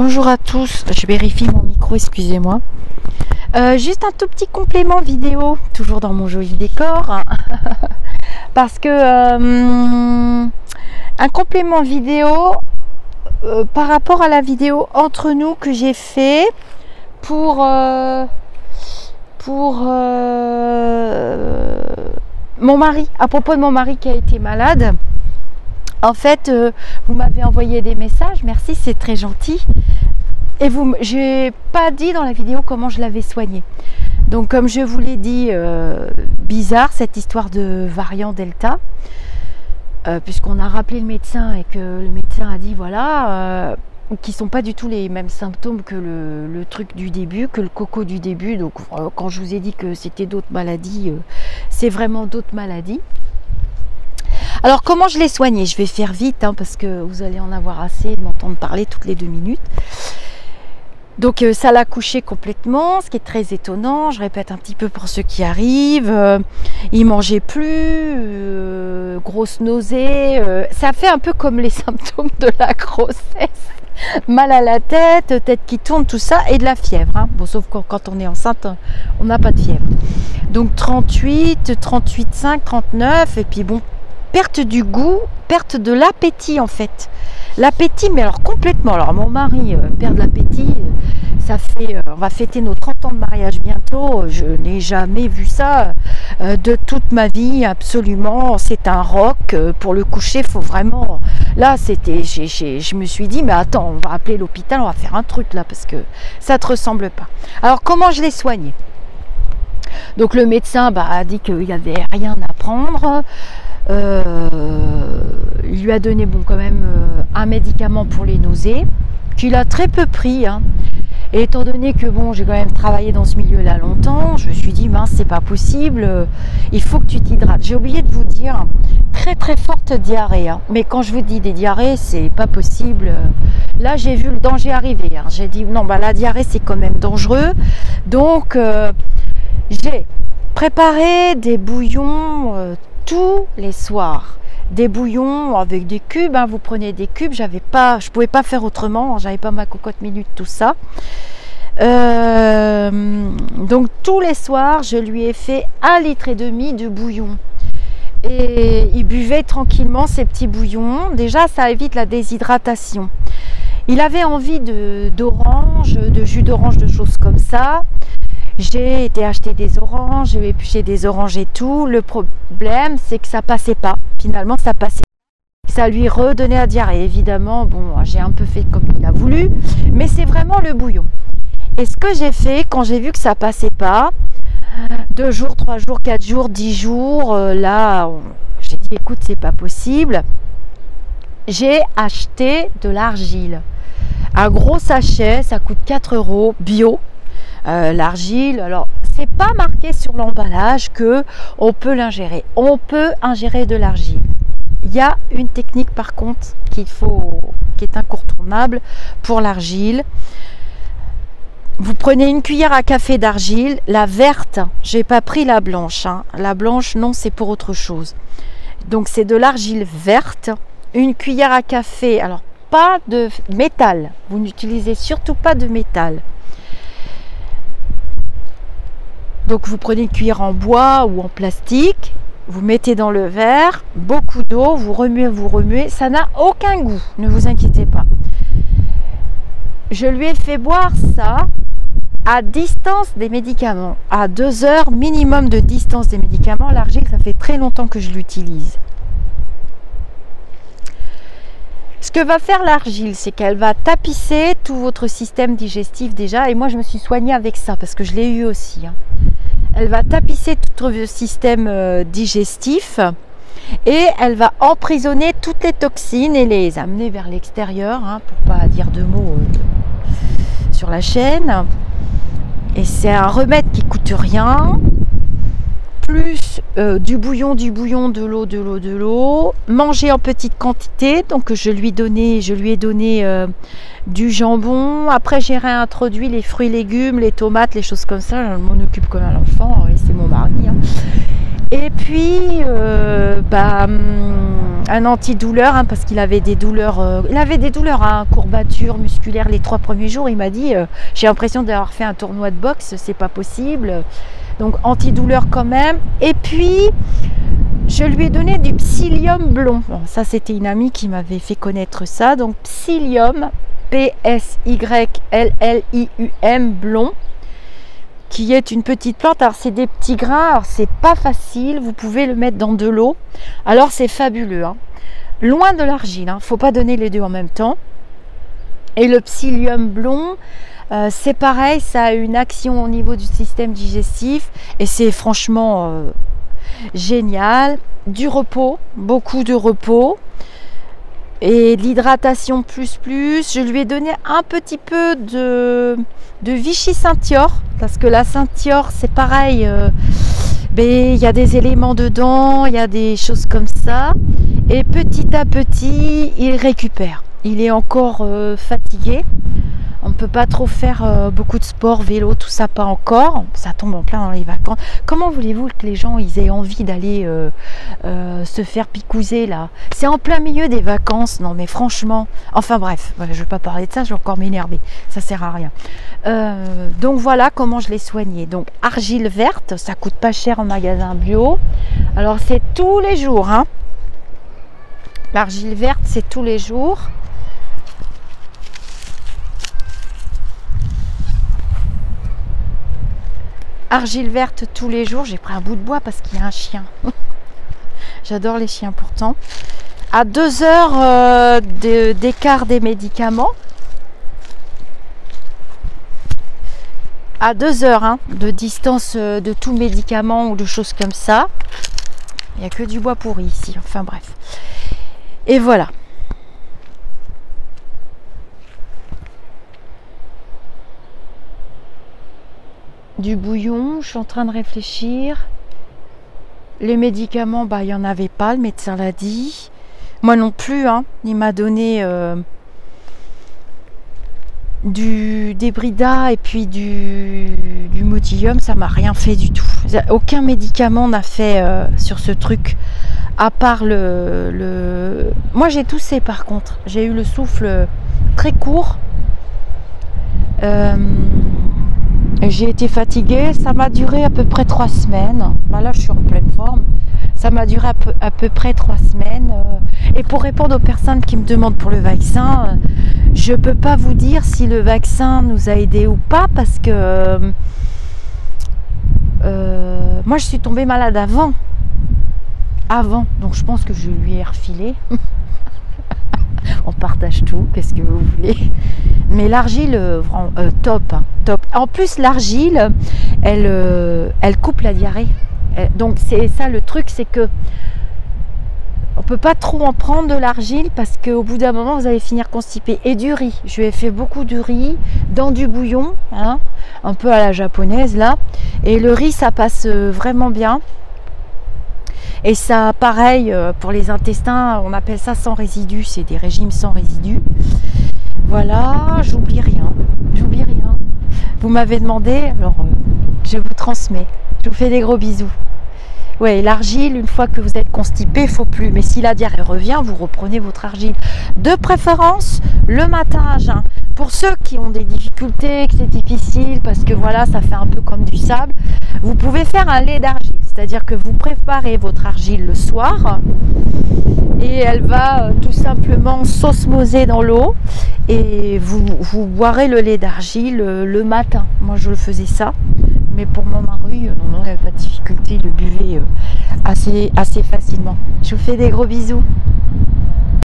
Bonjour à tous, je vérifie mon micro, excusez-moi. Juste un tout petit complément vidéo, toujours dans mon joli décor, hein. Parce que un complément vidéo par rapport à la vidéo entre nous que j'ai fait pour mon mari, à propos de mon mari qui a été malade. En fait, vous m'avez envoyé des messages, merci, c'est très gentil. Et j'ai pas dit dans la vidéo comment je l'avais soigné. Donc, comme je vous l'ai dit, bizarre cette histoire de variant Delta, puisqu'on a rappelé le médecin et que le médecin a dit voilà, qui sont pas du tout les mêmes symptômes que le truc du début, que le coco du début. Donc, quand je vous ai dit que c'était d'autres maladies, c'est vraiment d'autres maladies. Alors comment je l'ai soigné? Je vais faire vite hein, parce que vous allez en avoir assez de m'entendre parler toutes les 2 minutes. Donc ça l'a couché complètement, ce qui est très étonnant. Je répète un petit peu pour ceux qui arrivent. Il mangeait plus, grosse nausée. Ça fait un peu comme les symptômes de la grossesse. Mal à la tête, tête qui tourne, tout ça, et de la fièvre. Hein. Bon, sauf que quand on est enceinte, on n'a pas de fièvre. Donc 38, 38,5, 39, et puis bon, perte du goût, perte de l'appétit en fait. L'appétit, mais alors complètement. Alors mon mari perd de l'appétit, ça fait, on va fêter nos 30 ans de mariage bientôt. Je n'ai jamais vu ça de toute ma vie, absolument. C'est un roc. Pour le coucher, faut vraiment. Là, c'était, je me suis dit, mais attends, on va appeler l'hôpital, on va faire un truc là parce que ça te ressemble pas. Alors comment je l'ai soigné? Donc le médecin a dit qu'il n'y avait rien à prendre. Il lui a donné quand même un médicament pour les nausées qu'il a très peu pris hein. Et étant donné que bon, j'ai quand même travaillé dans ce milieu là longtemps, je me suis dit mince, c'est pas possible, il faut que tu t'hydrates. J'ai oublié de vous dire, très très forte diarrhée hein. Mais quand je vous dis des diarrhées, c'est pas possible. Là j'ai vu le danger arriver hein. J'ai dit non, la diarrhée c'est quand même dangereux. Donc j'ai préparé des bouillons tous les soirs, des bouillons avec des cubes hein, vous prenez des cubes, je pouvais pas faire autrement, j'avais pas ma cocotte minute, tout ça. Donc tous les soirs je lui ai fait 1,5 litre de bouillon et il buvait tranquillement ces petits bouillons. Déjà ça évite la déshydratation. Il avait envie d'orange, de jus d'orange, de choses comme ça. J'ai été acheter des oranges, j'ai épluché des oranges et tout. Le problème, c'est que ça passait pas. Finalement, ça passait. Ça lui redonnait la diarrhée. Évidemment, bon, j'ai un peu fait comme il a voulu, mais c'est vraiment le bouillon. Et ce que j'ai fait, quand j'ai vu que ça passait pas, 2 jours, 3 jours, 4 jours, 10 jours, là, j'ai dit, écoute, c'est pas possible. J'ai acheté de l'argile. Un gros sachet, ça coûte 4 € bio. L'argile, alors c'est pas marqué sur l'emballage que on peut l'ingérer. On peut ingérer de l'argile. Il y a une technique par contre qui est incontournable pour l'argile. Vous prenez une cuillère à café d'argile, la verte. J'ai pas pris la blanche. Hein. La blanche, non, c'est pour autre chose. Donc c'est de l'argile verte. Une cuillère à café. Alors pas de métal. Vous n'utilisez surtout pas de métal. Donc vous prenez une cuillère en bois ou en plastique, vous mettez dans le verre, beaucoup d'eau, vous remuez, ça n'a aucun goût, ne vous inquiétez pas. Je lui ai fait boire ça à distance des médicaments, à 2 heures minimum de distance des médicaments. L'argile, ça fait très longtemps que je l'utilise. Ce que va faire l'argile, c'est qu'elle va tapisser tout votre système digestif déjà, et moi je me suis soignée avec ça parce que je l'ai eu aussi. Hein. Elle va tapisser tout le système digestif et elle va emprisonner toutes les toxines et les amener vers l'extérieur, hein, pour pas dire de mots sur la chaîne. Et c'est un remède qui coûte rien. Plus du bouillon, de l'eau, manger en petite quantité. Donc je lui ai donné du jambon. Après j'ai réintroduit les fruits, légumes, les tomates, les choses comme ça. Je m'en occupe comme un enfant, et c'est mon mari. Hein. Et Et puis un antidouleur, hein, parce qu'il avait des douleurs, hein, courbatures musculaires les 3 premiers jours. Il m'a dit j'ai l'impression d'avoir fait un tournoi de boxe, c'est pas possible. Donc antidouleur quand même. Et puis je lui ai donné du psyllium blond. Bon, ça c'était une amie qui m'avait fait connaître ça. Donc psyllium, Psyllium blond, qui est une petite plante. Alors c'est des petits grains, alors c'est pas facile, vous pouvez le mettre dans de l'eau, alors c'est fabuleux, hein. Loin de l'argile, hein. Faut pas donner les deux en même temps. Et le psyllium blond, c'est pareil, ça a une action au niveau du système digestif et c'est franchement génial. Du repos, beaucoup de repos et de l'hydratation plus. Je lui ai donné un petit peu de Vichy Saintior, parce que la Saintior c'est pareil, il y a des éléments dedans, il y a des choses comme ça, et petit à petit il récupère. Il est encore fatigué, on ne peut pas trop faire beaucoup de sport, vélo, tout ça pas encore, ça tombe en plein dans les vacances. Comment voulez-vous que les gens ils aient envie d'aller se faire picouser là? C'est en plein milieu des vacances, non mais franchement, enfin bref, je ne vais pas parler de ça, je vais encore m'énerver, ça sert à rien. Donc voilà comment je l'ai soigné. Donc argile verte, ça coûte pas cher en magasin bio, alors c'est tous les jours, hein. L'argile verte c'est tous les jours. Argile verte tous les jours. J'ai pris un bout de bois parce qu'il y a un chien. J'adore les chiens pourtant. À 2 heures d'écart des médicaments. À 2 heures hein, de distance de tout médicament ou de choses comme ça. Il n'y a que du bois pourri ici. Enfin bref. Et voilà. Du bouillon, je suis en train de réfléchir. Les médicaments, il n'y en avait pas, le médecin l'a dit. Moi non plus, hein. Il m'a donné du Débrida et puis du Motilium, ça m'a rien fait du tout. Aucun médicament n'a fait sur ce truc, à part Moi j'ai toussé par contre, j'ai eu le souffle très court. J'ai été fatiguée, ça m'a duré à peu près 3 semaines. Là, je suis en pleine forme. Ça m'a duré à peu près 3 semaines. Et pour répondre aux personnes qui me demandent pour le vaccin, je ne peux pas vous dire si le vaccin nous a aidés ou pas, parce que moi, je suis tombée malade avant. Donc je pense que je lui ai refilé. On partage tout, qu'est-ce que vous voulez. Mais l'argile, top, hein, top. En plus, l'argile, elle coupe la diarrhée. Donc c'est ça le truc, c'est que on peut pas trop en prendre de l'argile parce qu'au bout d'un moment, vous allez finir constipé. Et du riz. Je lui ai fait beaucoup de riz dans du bouillon, hein, un peu à la japonaise là. Et le riz, ça passe vraiment bien. Et ça, pareil, pour les intestins, on appelle ça sans résidus, c'est des régimes sans résidus. Voilà, j'oublie rien. Vous m'avez demandé, alors je vous transmets. Je vous fais des gros bisous. Ouais, l'argile, une fois que vous êtes constipé, il ne faut plus. Mais si la diarrhée revient, vous reprenez votre argile. De préférence, le matin à jeun. Pour ceux qui ont des difficultés, que c'est difficile, parce que voilà, ça fait un peu comme du sable, vous pouvez faire un lait d'argile. C'est-à-dire que vous préparez votre argile le soir et elle va tout simplement s'osmoser dans l'eau et vous boirez le lait d'argile le matin. Moi, je le faisais ça. Mais pour mon mari, non, il n'y avait pas de difficulté, il le buvait assez facilement. Je vous fais des gros bisous.